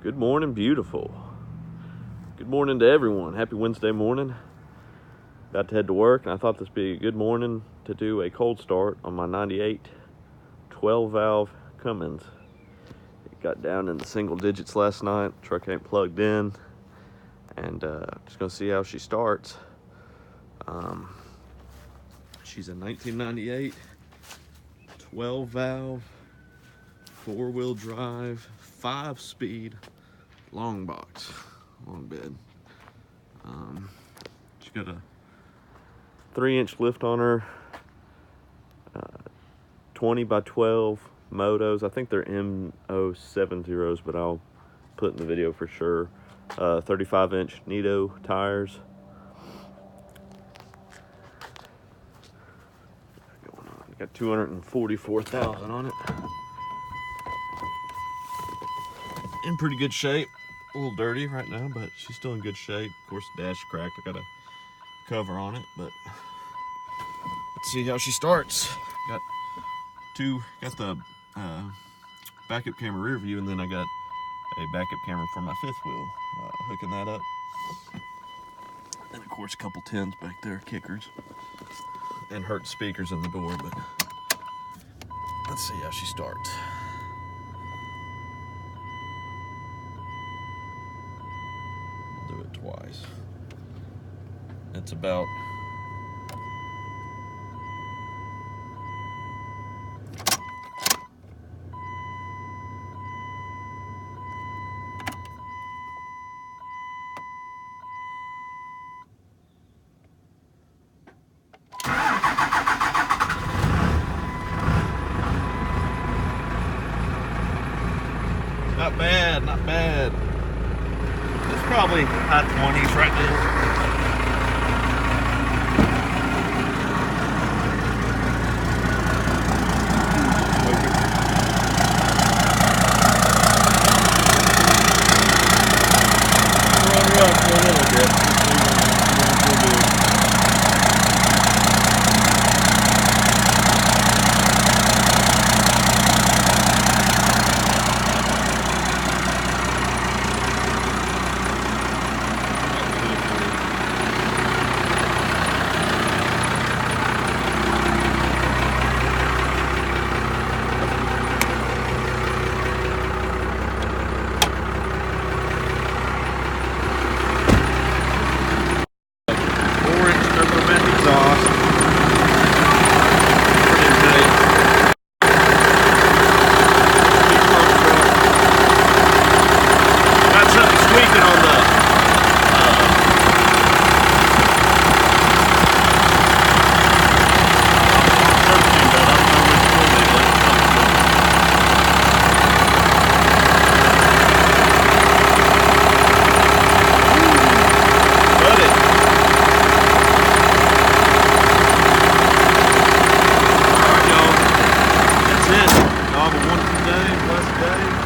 Good morning, beautiful. Good morning to everyone. Happy Wednesday morning. About to head to work, and I thought this would be a good morning to do a cold start on my 98 12-valve Cummins. It got down in the single digits last night. Truck ain't plugged in, and just gonna see how she starts. She's a 1998 12-valve, 4-wheel drive, 5-speed long bed. She's got a 3-inch lift on her, 20 by 12 motos. I think they're M070s, but I'll put in the video for sure. 35-inch Nito tires. Got 244,000 on it. In pretty good shape. A little dirty right now, but she's still in good shape. Of course, the dash cracked. I got a cover on it, but let's see how she starts. Got the backup camera rear view, and then I got a backup camera for my 5th wheel, hooking that up. And of course, a couple tins back there, kickers, and hurt speakers in the door. But let's see how she starts. I'll do it twice. It's about not bad. It's probably high 20s right now. Run for a little bit. Blessed day.